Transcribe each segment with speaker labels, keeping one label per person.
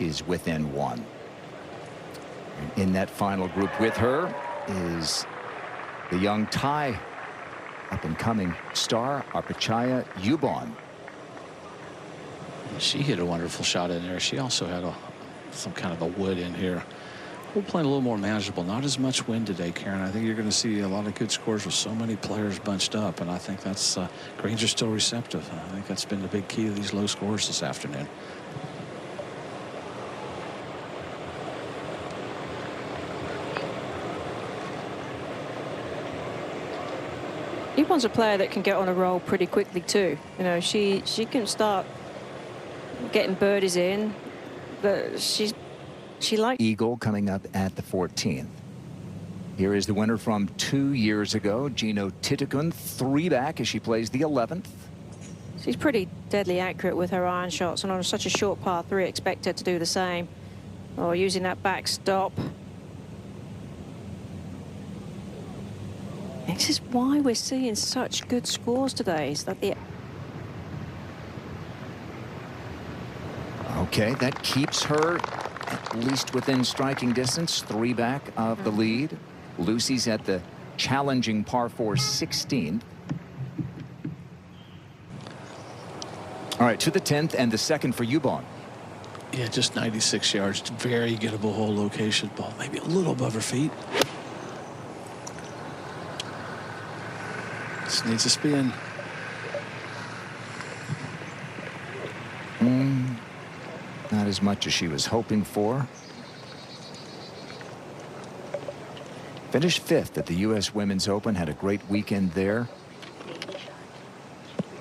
Speaker 1: is within one. And in that final group with her is the young Thai up-and-coming star, Arpichaya Yubol.
Speaker 2: She hit a wonderful shot in there. She also had some kind of a wood in here. We're playing a little more manageable. Not as much wind today, Karen. I think you're going to see a lot of good scores with so many players bunched up, and I think that's greens are still receptive. I think that's been the big key to these low scores this afternoon.
Speaker 3: Yubol's a player that can get on a roll pretty quickly too. You know, she can start getting birdies in, but she likes
Speaker 1: Eagle coming up at the 14th. Here is the winner from 2 years ago, Jeeno Thitikul, 3 back as she plays the 11th.
Speaker 3: She's pretty deadly accurate with her iron shots, and on such a short par 3, expect her to do the same. Or using that backstop. This is why we're seeing such good scores today. Is that the
Speaker 1: Okay, that keeps her at least within striking distance, 3 back of the lead. Lucy's at the challenging par 4 16th. All right, to the 10th and the 2nd for Yubol.
Speaker 2: Yeah, just 96 yards. Very gettable hole location. Ball maybe a little above her feet. Just needs a spin.
Speaker 1: Not as much as she was hoping for. Finished 5th at the U.S. Women's Open. Had a great weekend there.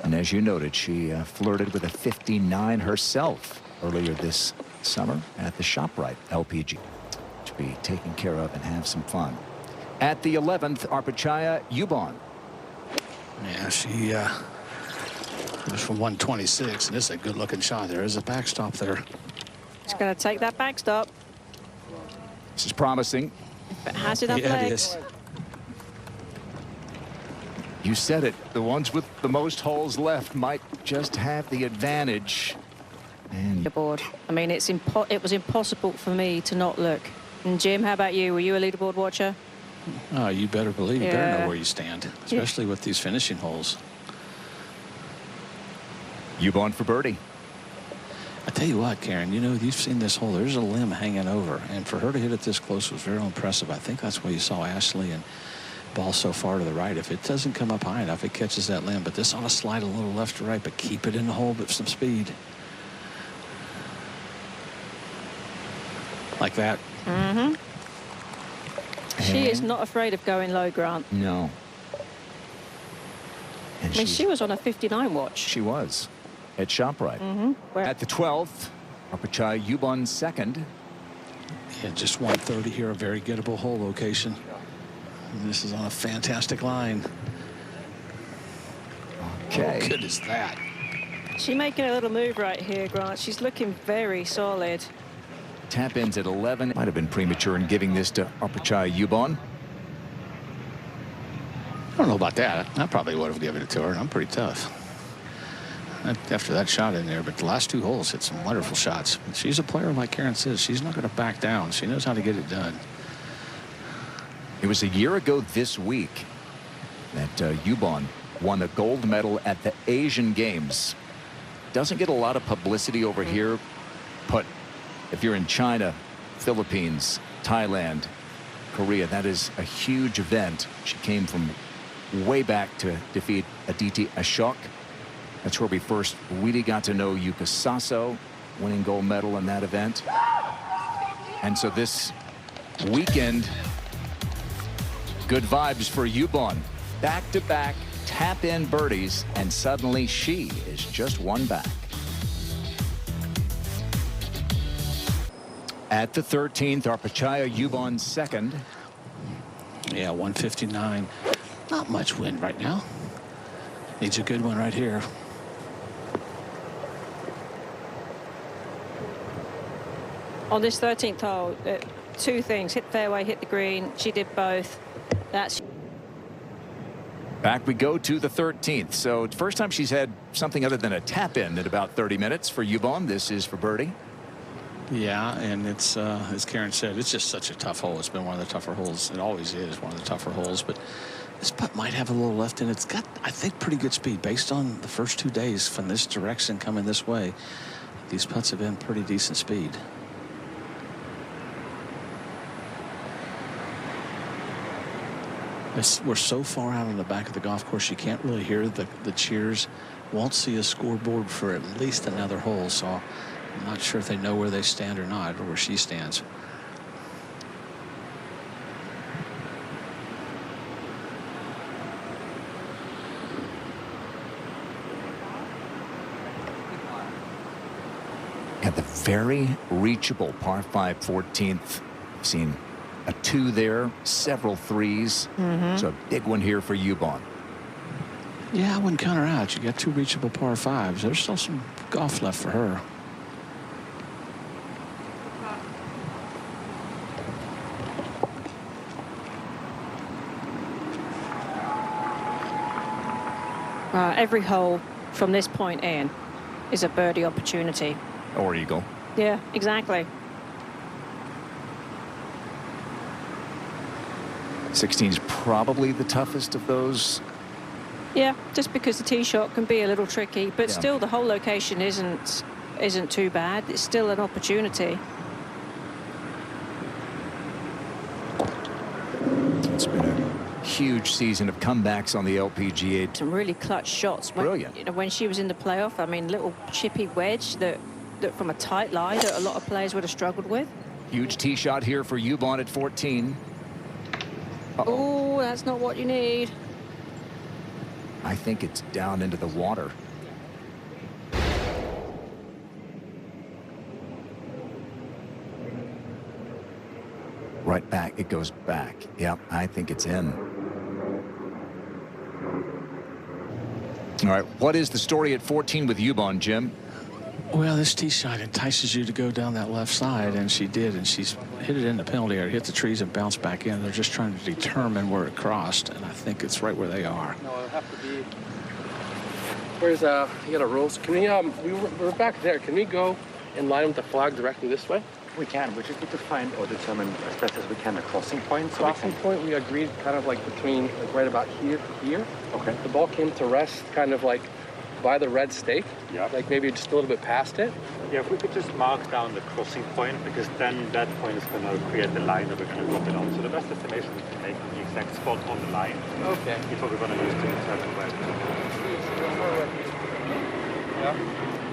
Speaker 1: And as you noted, she flirted with a 59 herself earlier this summer at the ShopRite LPG. To be taken care of and have some fun. At the 11th, Arpichaya Yubol.
Speaker 2: Yeah, she was from 126, and this is a good-looking shot. There is a backstop there.
Speaker 3: It's going to take that backstop.
Speaker 1: This is promising.
Speaker 3: But has enough
Speaker 2: Yeah, it
Speaker 3: legs.
Speaker 2: is.
Speaker 1: You said it. The ones with the most holes left might just have the advantage. And
Speaker 3: Leaderboard. I mean, it was impossible for me to not look. And Jim, how about you? Were you a leaderboard watcher?
Speaker 2: Oh, you better believe. You better
Speaker 3: Yeah.
Speaker 2: know where you stand, especially with these finishing holes.
Speaker 1: Yubol for birdie.
Speaker 2: I tell you what, Karen, you know, you've seen this hole. There's a limb hanging over, and for her to hit it this close was very impressive. I think that's why you saw Ashley and ball so far to the right. If it doesn't come up high enough, it catches that limb. But this ought to slide a little left to right, but keep it in the hole with some speed. Like that.
Speaker 3: Mm-hmm. She is not afraid of going low, Grant.
Speaker 1: No. And
Speaker 3: I mean, she was on a 59 watch.
Speaker 1: She was at ShopRite.
Speaker 3: Where
Speaker 1: At the 12th, Arpichaya Yubol 2nd.
Speaker 2: Yeah, just 130 here, a very gettable hole location. And this is on a fantastic line.
Speaker 1: Okay.
Speaker 2: How good is that?
Speaker 3: she's making a little move right here, Grant. She's looking very solid.
Speaker 1: Tap ins at 11. Might have been premature in giving this to Arpichaya Yubol.
Speaker 2: I don't know about that. I probably would have given it to her. I'm pretty tough after that shot in there, but the last two holes hit some wonderful shots. She's a player, like Karen says. She's not going to back down. She knows how to get it done.
Speaker 1: It was a year ago this week that Yubol won a gold medal at the Asian Games. Doesn't get a lot of publicity over here, but if you're in China, Philippines, Thailand, Korea, that is a huge event. She came from way back to defeat Aditi Ashok. That's where we first really got to know Yuka Saso, winning gold medal in that event. And so this weekend, good vibes for Yubol. Back-to-back tap-in birdies, and suddenly she is just one back. At the 13th, Arpichaya Yubol second.
Speaker 2: Yeah, 159. Not much wind right now. Needs a good one right here.
Speaker 3: On this 13th hole, two things: hit fairway, hit the green. She did both. That's
Speaker 1: Back we go to the 13th. So first time she's had something other than a tap in about 30 minutes for Yubol. This is for birdie.
Speaker 2: Yeah, and it's as Karen said, it's just such a tough hole. It's been one of the tougher holes. It always is one of the tougher holes, but this putt might have a little left in it. It's got, I think, pretty good speed based on the first 2 days from this direction coming this way. These putts have been pretty decent speed. We're so far out on the back of the golf course, you can't really hear the cheers. Won't see a scoreboard for at least another hole, so I'm not sure if they know where they stand or not, or where she stands.
Speaker 1: At the very reachable par 5 14th. I've seen a 2 there, several 3s. So a big one here for Yubol.
Speaker 2: Yeah, I wouldn't count her out. You got 2 reachable par 5s. There's still some golf left for her.
Speaker 3: Every hole from this point in is a birdie opportunity.
Speaker 1: Or eagle.
Speaker 3: Yeah, exactly.
Speaker 1: 16 is probably the toughest of those.
Speaker 3: Yeah, just because the tee shot can be a little tricky, but
Speaker 1: Yeah.
Speaker 3: still the whole location isn't too bad. It's still an opportunity.
Speaker 1: It's been a huge season of comebacks on the LPGA.
Speaker 3: Some really clutch shots.
Speaker 1: Brilliant.
Speaker 3: You know, when she was in the playoff, I mean, little chippy wedge that from a tight lie that a lot of players would have struggled with.
Speaker 1: Huge tee shot here for Yubol at 14.
Speaker 3: Oh, that's not what you need.
Speaker 1: I think it's down into the water. Right back. It goes back. Yep, I think it's in. All right, what is the story at 14 with Yubol, Jim?
Speaker 2: Well, this tee shot entices you to go down that left side, and she did, and she's hit it in the penalty area, hit the trees and bounced back in. They're just trying to determine where it crossed, and I think it's right where they are.
Speaker 4: No, it'll have to be. Where's you got a rules? Can we we're back there. Can we go and line up the flag directly this way?
Speaker 5: We can. We just need to find or determine as best as we can a crossing point. So
Speaker 4: Crossing point, we agreed kind of like between like right about here to here.
Speaker 5: Okay.
Speaker 4: The ball came to rest kind of like by the red stake.
Speaker 5: Yeah.
Speaker 4: Like maybe just a little bit past it.
Speaker 5: Yeah, if we could just mark down the crossing point, because then that point is going to create the line that we're going to drop it on. So the best estimation we can make is the exact spot on the line.
Speaker 4: Okay.
Speaker 5: Is what we're going to use to determine where.
Speaker 4: Yeah.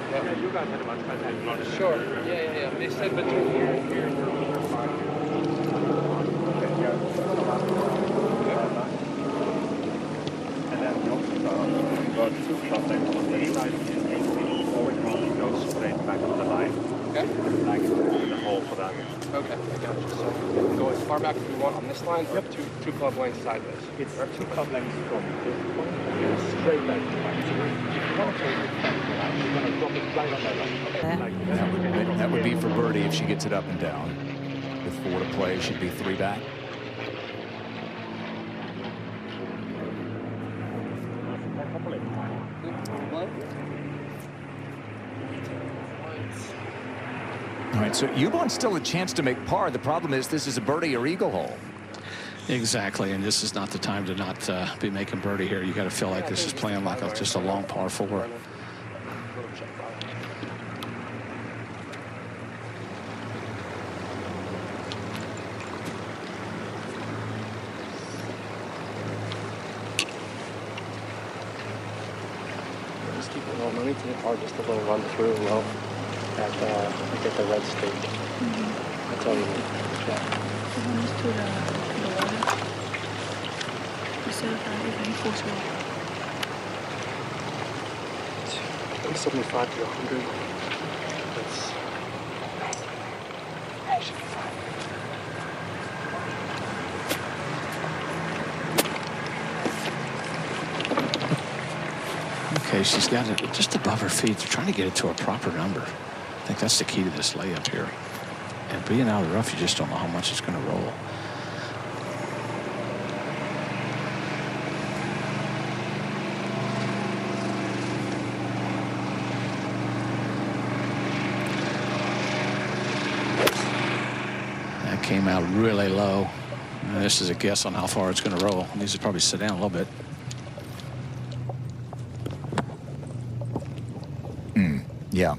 Speaker 5: Yeah, you guys had a much better advantage.
Speaker 4: Sure. Yeah. They said between here and here.
Speaker 5: And then we also got 2 crossings on the side of the 18, or we can only go straight back on the line.
Speaker 4: Okay.
Speaker 5: Like in the hole for that.
Speaker 4: Okay, I got you. So we can go as far back as we want on this line, or two club lengths sideways.
Speaker 5: It's 2 club lengths from this point and straight back to the line. So if you want to take it back to the line, you're going to drop it right on that line.
Speaker 3: Yeah.
Speaker 1: That would be for birdie if she gets it up and down. With 4 to play, should be 3 back. All right, so Yubol's still a chance to make par. The problem is this is a birdie or eagle hole.
Speaker 2: Exactly, and this is not the time to not be making birdie here. You got to feel like this is playing like just a long par 4.
Speaker 4: Just keep it low. No need to hit hard. Just a little run through low at the red stake. That's all you need. Yeah.
Speaker 6: To the water. Instead of even force wall.
Speaker 4: 75 to 100. That's. Should be fine.
Speaker 2: Okay, she's got it just above her feet. They're trying to get it to a proper number. I think that's the key to this layup here. And being out of the rough, you just don't know how much it's going to roll. came out really low. And this is a guess on how far it's going to roll. It needs to probably sit down a little bit.
Speaker 1: Yeah.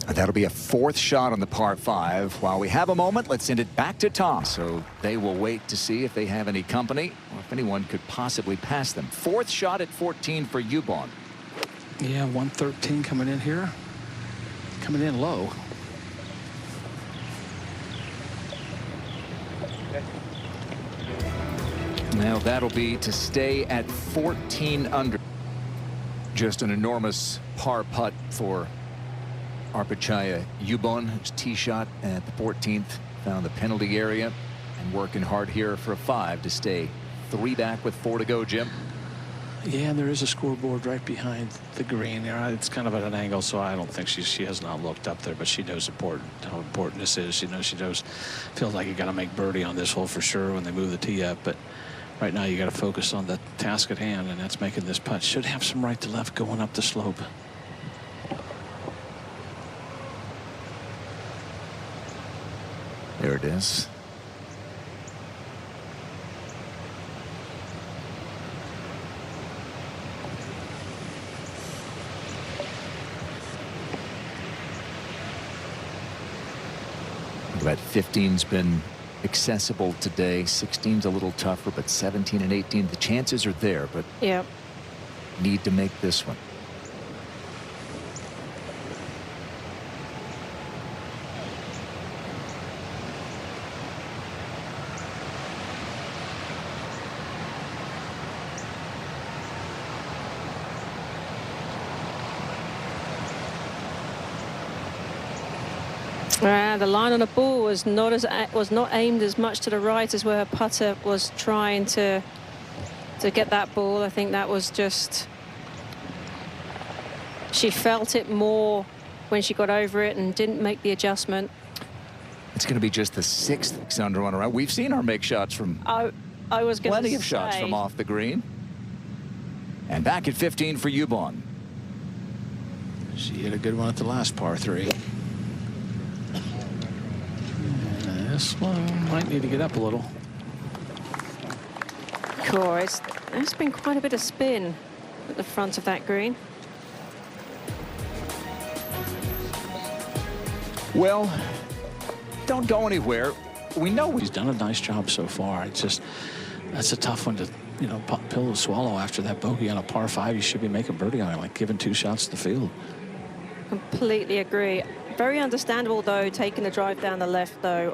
Speaker 1: That'll be a fourth shot on the par 5. While we have a moment, let's send it back to Tom. So they will wait to see if they have any company or if anyone could possibly pass them. Fourth shot at 14 for Yubol.
Speaker 2: Yeah, 113 coming in here. Coming in low.
Speaker 1: Now that'll be to stay at 14 under. Just an enormous par putt for Arpichaya Yubol. His tee shot at the 14th. Found the penalty area and working hard here for a 5 to stay 3 back with 4 to go, Jim.
Speaker 2: Yeah, and there is a scoreboard right behind the green there. It's kind of at an angle, so I don't think she has not looked up there, but she knows how important this is. She knows feels like you got to make birdie on this hole for sure when they move the tee up, but right now you got to focus on the task at hand, and that's making this putt. Should have some right to left going up the slope.
Speaker 1: There it is. That 15's been accessible today. 16's a little tougher, but 17 and 18, the chances are there, but
Speaker 3: Yep.
Speaker 1: need to make this one.
Speaker 3: The line on the ball was not aimed as much to the right as where her putter was trying to get that ball. I think that was just, she felt it more when she got over it and didn't make the adjustment.
Speaker 1: It's going to be just the 6th under on around. We've seen her make shots from
Speaker 3: I was going to
Speaker 1: plenty of shots from off the green. And back at 15 for Yubol.
Speaker 2: She hit a good one at the last par 3. This one might need to get up a little.
Speaker 3: Cool. There's been quite a bit of spin at the front of that green.
Speaker 1: Well, don't go anywhere. We know
Speaker 2: He's done a nice job so far. It's just, that's a tough one to, pill to swallow after that bogey on a par 5. You should be making birdie on it, like giving 2 shots to the field.
Speaker 3: Completely agree. Very understandable though, taking the drive down the left though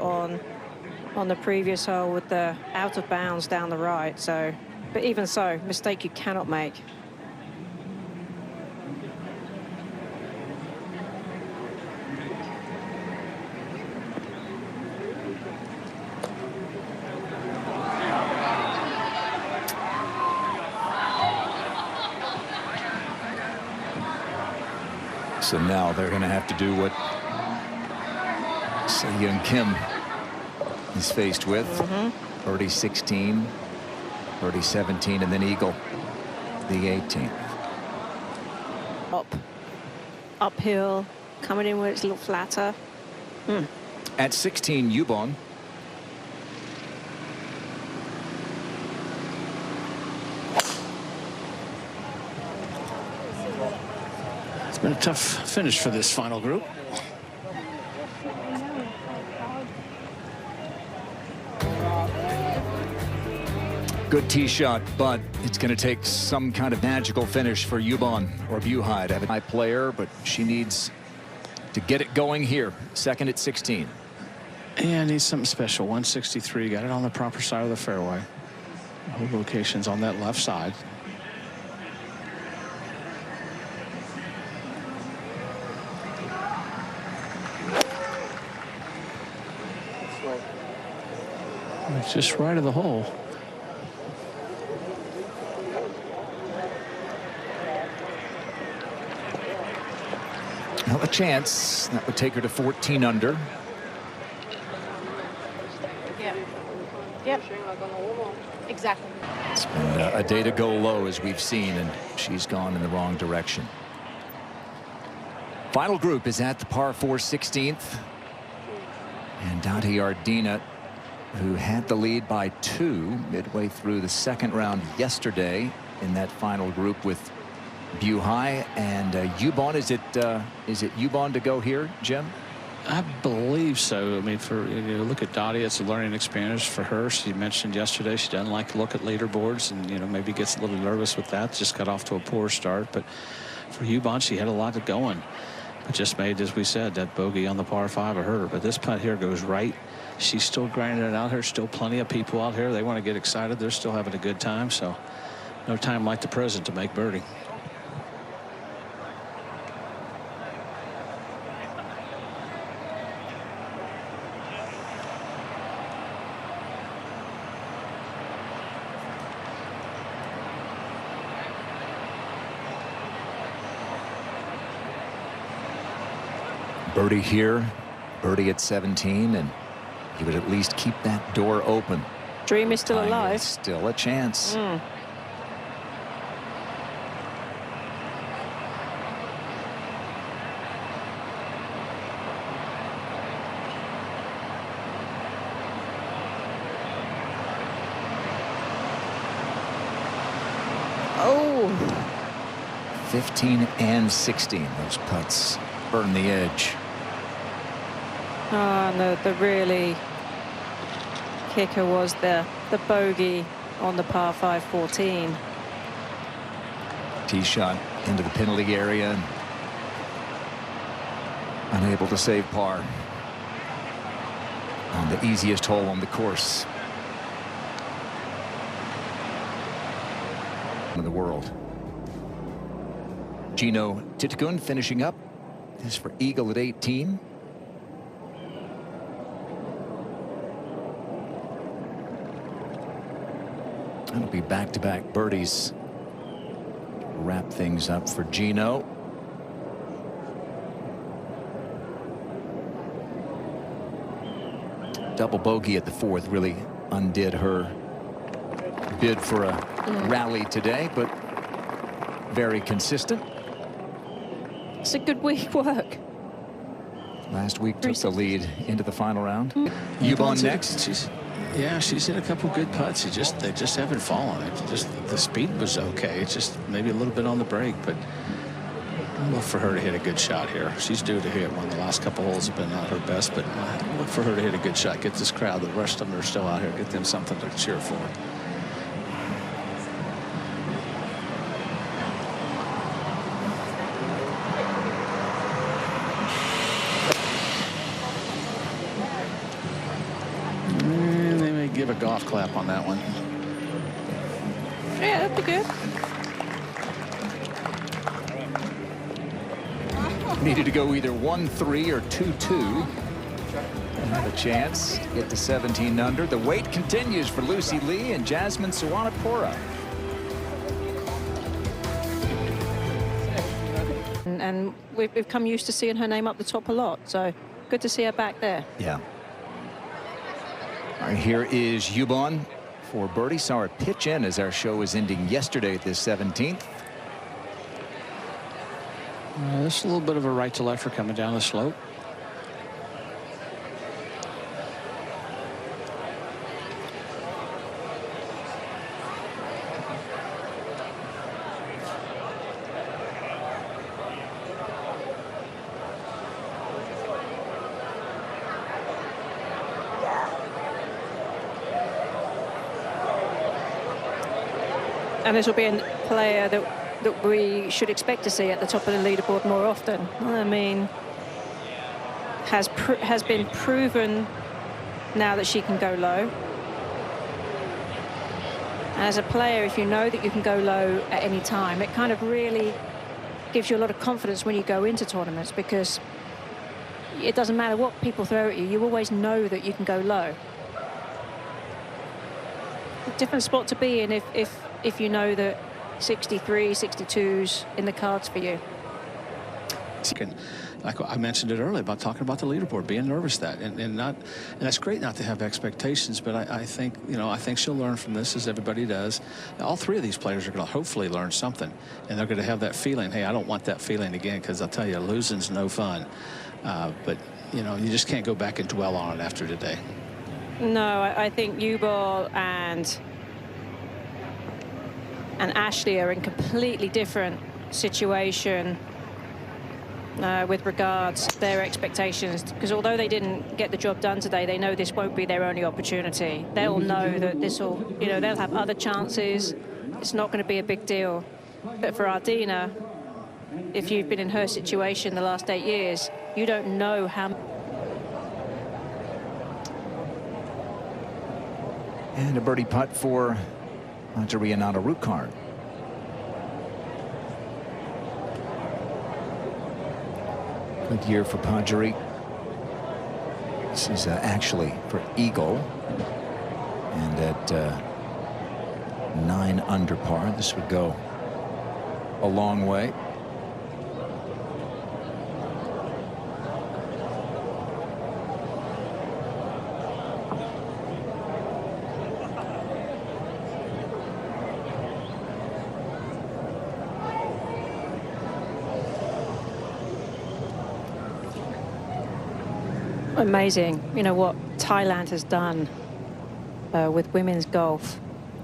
Speaker 3: on the previous hole with the out of bounds down the right. So, but even so, mistake you cannot make.
Speaker 1: So now they're going to have to do what Young Kim is faced with. Birdie 16, birdie 17, and then eagle the 18th.
Speaker 3: Uphill, coming in where it's a little flatter.
Speaker 1: At 16, Yubol.
Speaker 2: It's been a tough finish for this final group.
Speaker 1: Good tee shot, but it's going to take some kind of magical finish for Yubol or Buhai to have a high player, but she needs to get it going here. Second at 16.
Speaker 2: And needs something special. 163. Got it on the proper side of the fairway. All locations on that left side. It's just right of the hole.
Speaker 1: Well, a chance. That would take her to 14 under.
Speaker 7: Yep. Exactly.
Speaker 1: It's been a day to go low, as we've seen, and she's gone in the wrong direction. Final group is at the par 4 16th. And Atthaya, who had the lead by 2 midway through the second round yesterday in that final group with Buhai and Yubol. Is it Yubol to go here, Jim?
Speaker 2: I believe so. I mean, look at Dottie, it's a learning experience for her. She mentioned yesterday she doesn't like to look at leaderboards, and maybe gets a little nervous with that. Just got off to a poor start, but for Yubol, she had a lot going, but just made, as we said, that bogey on the par 5 of her. But this putt here goes right. She's still grinding it out here. Still plenty of people out here. They want to get excited. They're still having a good time. So no time like the present to make birdie.
Speaker 1: Birdie here, birdie at 17, and you would at least keep that door open.
Speaker 3: Dream is still alive.
Speaker 1: Still a chance.
Speaker 3: Oh.
Speaker 1: 15 and 16. Those putts burn the edge.
Speaker 3: Oh, and the really kicker was the bogey on the par 5 14.
Speaker 1: Tee shot into the penalty area, and unable to save par on the easiest hole on the course in the world. Jeeno Thitikul finishing up this for eagle at 18. That'll be back-to-back birdies. Wrap things up for Jeeno. Double bogey at the 4th really undid her bid for a rally today, but very consistent.
Speaker 3: It's a good week work.
Speaker 1: Last week took the lead into the final round.
Speaker 2: Yubol
Speaker 1: next.
Speaker 2: She's hit a couple good putts. They just haven't fallen. The speed was okay. It's just maybe a little bit on the break, but look for her to hit a good shot here. She's due to hit one. The last couple holes have been not her best, but look for her to hit a good shot. Get this crowd. The rest of them are still out here. Get them something to cheer for. Give a golf clap on that one.
Speaker 3: Yeah, that'd be good.
Speaker 1: Needed to go either 1-3 or 2-2. Have a chance to get to 17 under. The wait continues for Lucy Lee and Jasmine Suwanapura.
Speaker 3: And we've come used to seeing her name up the top a lot, so good to see her back there.
Speaker 1: Yeah. All right, here is Yubol for birdie. Saw her pitch in as our show was ending yesterday at this 17th.
Speaker 2: This is a little bit of a right to lefter coming down the slope.
Speaker 3: And this will be a player that we should expect to see at the top of the leaderboard more often. I mean, has been proven now that she can go low. As a player, if you know that you can go low at any time, it kind of really gives you a lot of confidence when you go into tournaments, because it doesn't matter what people throw at you, you always know that you can go low. A different spot to be in if you know that 63, 62's in the cards for you.
Speaker 2: Like I mentioned it earlier about talking about the leaderboard, being nervous and that's great not to have expectations, but I think she'll learn from this, as everybody does. All three of these players are going to hopefully learn something, and they're going to have that feeling, hey, I don't want that feeling again, because I'll tell you, losing's no fun. But you know, you just can't go back and dwell on it after today.
Speaker 3: No, I think Yubol and Ashley are in completely different situation with regards to their expectations, because although they didn't get the job done today, they know this won't be their only opportunity. They'll know that this will, you know, they'll have other chances. It's not going to be a big deal. But for Ardina, if you've been in her situation the last 8 years, you don't know how.
Speaker 1: And a birdie putt for Pajaree and Anannarukarn. Good year for Pajaree. This is actually for Eagle. And at 9 under par, this would go a long way.
Speaker 3: Amazing, you know, what Thailand has done with women's golf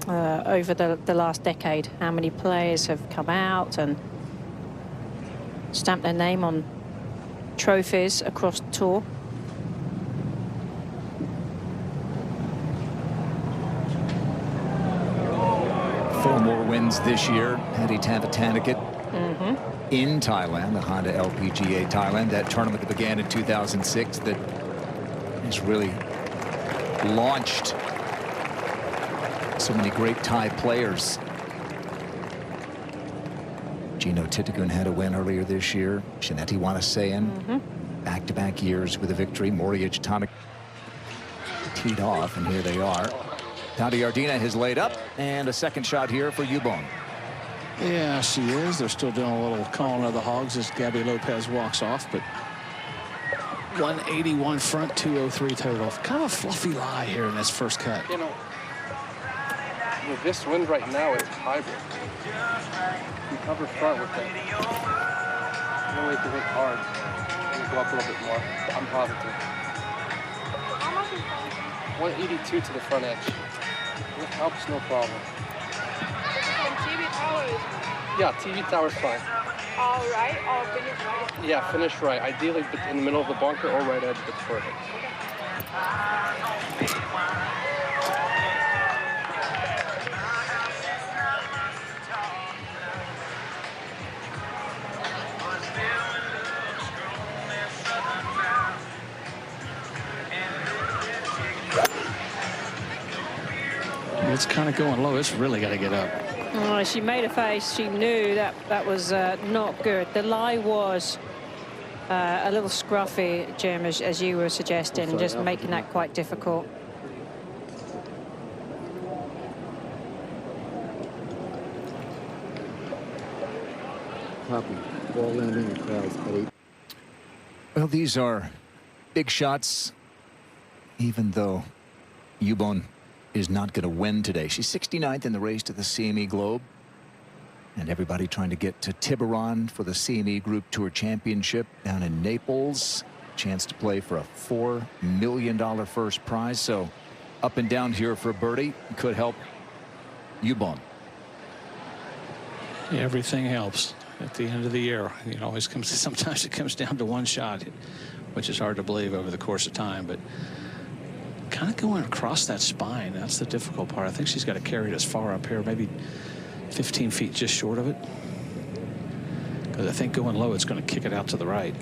Speaker 3: over the last decade. How many players have come out and stamped their name on trophies across the tour.
Speaker 1: Four more wins this year. Patty Tavatanakit in Thailand, the Honda LPGA Thailand. That tournament that began in 2006 that has really launched so many great Thai players. Jeeno Thitikul had a win earlier this year. Shaneti Wanasayan, back-to-back years with a victory. Moriya Atomic teed off, and here they are. Tati Ardina has laid up, and a second shot here for Yubol.
Speaker 2: Yeah, she is. They're still doing a little calling of the hogs as Gabby Lopez walks off, but 181 front, 203 total. Kind of a fluffy lie here in this first cut.
Speaker 4: You know, with this wind right now, it's hybrid. You cover front with it. No way to hit hard. You go up a little bit more. I'm positive. 182 to the front edge. It helps, no problem.
Speaker 7: TV towers.
Speaker 4: Yeah, TV tower's fine.
Speaker 7: All right, or finish right.
Speaker 4: Yeah, finish right. Ideally in the middle of the bunker or right edge, but further.
Speaker 2: It's kind of going low. It's really got to get up.
Speaker 3: Oh, she made a face. She knew that was not good. The lie was a little scruffy, Jim, as you were suggesting, just making that quite difficult.
Speaker 1: Well, these are big shots, even though Yubol is not going to win today. She's 69th in the race to the CME Globe. And everybody trying to get to Tiburon for the CME Group Tour Championship down in Naples. Chance to play for a $4 million first prize. So up and down here for a birdie could help Yubol.
Speaker 2: Yeah, everything helps at the end of the year. It always comes, sometimes it comes down to one shot, which is hard to believe over the course of time. But kind of going across that spine, that's the difficult part. I think she's got to carry it as far up here, maybe 15 feet just short of it. Because I think going low, it's going to kick it out to the right.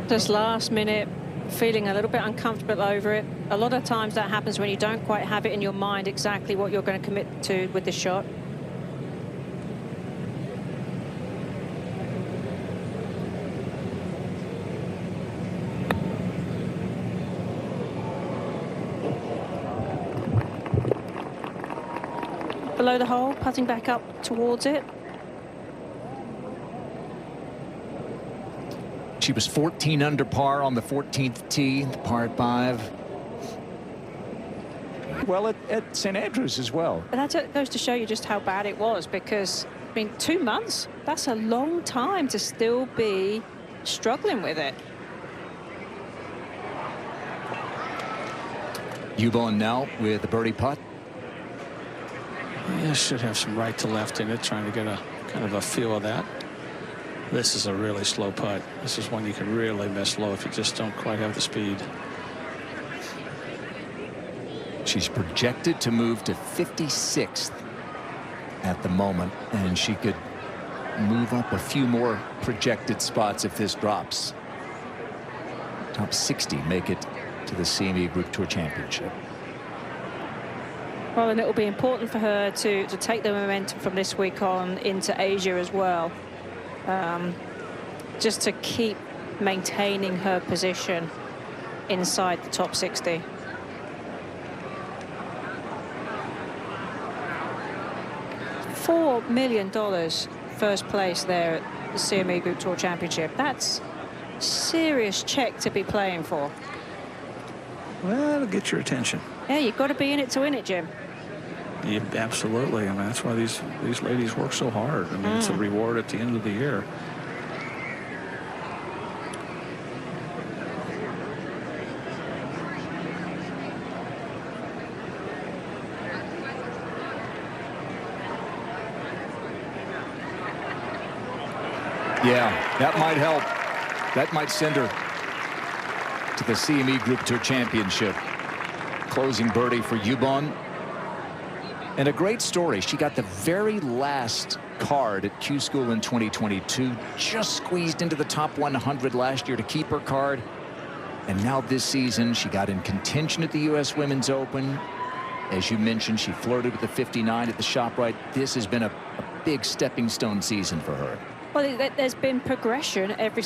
Speaker 3: Just last minute, feeling a little bit uncomfortable over it. A lot of times that happens when you don't quite have it in your mind exactly what you're going to commit to with the shot. Below the hole, putting back up towards it.
Speaker 1: She was 14 under par on the 14th tee, the par 5. Well, at St. Andrews as well.
Speaker 3: But that goes to show you just how bad it was, because, I mean, 2 months, that's a long time to still be struggling with it.
Speaker 1: Yubol now with the birdie putt.
Speaker 2: Yeah, should have some right to left in it, trying to get a kind of a feel of that. This is a really slow putt. This is one you can really miss low if you just don't quite have the speed.
Speaker 1: She's projected to move to 56th at the moment, and she could move up a few more projected spots if this drops. Top 60 make it to the CME Group Tour Championship.
Speaker 3: Well, and it will be important for her to take the momentum from this week on into Asia as well, just to keep maintaining her position inside the top 60. $4 million first place there at the CME Group Tour Championship. That's a serious check to be playing for.
Speaker 2: Well, it'll get your attention.
Speaker 3: Yeah, you've got to be in it to win it, Jim.
Speaker 2: Yeah, absolutely. I mean, that's why these ladies work so hard. I mean, it's a reward at the end of the year.
Speaker 1: Yeah, that might help. That might send her to the CME Group Tour Championship. Closing birdie for Yubol. And a great story. She got the very last card at Q School in 2022. Just squeezed into the top 100 last year to keep her card. And now this season, she got in contention at the U.S. Women's Open. As you mentioned, she flirted with the 59 at the ShopRite. This has been a big stepping stone season for her.
Speaker 3: Well, there's been progression every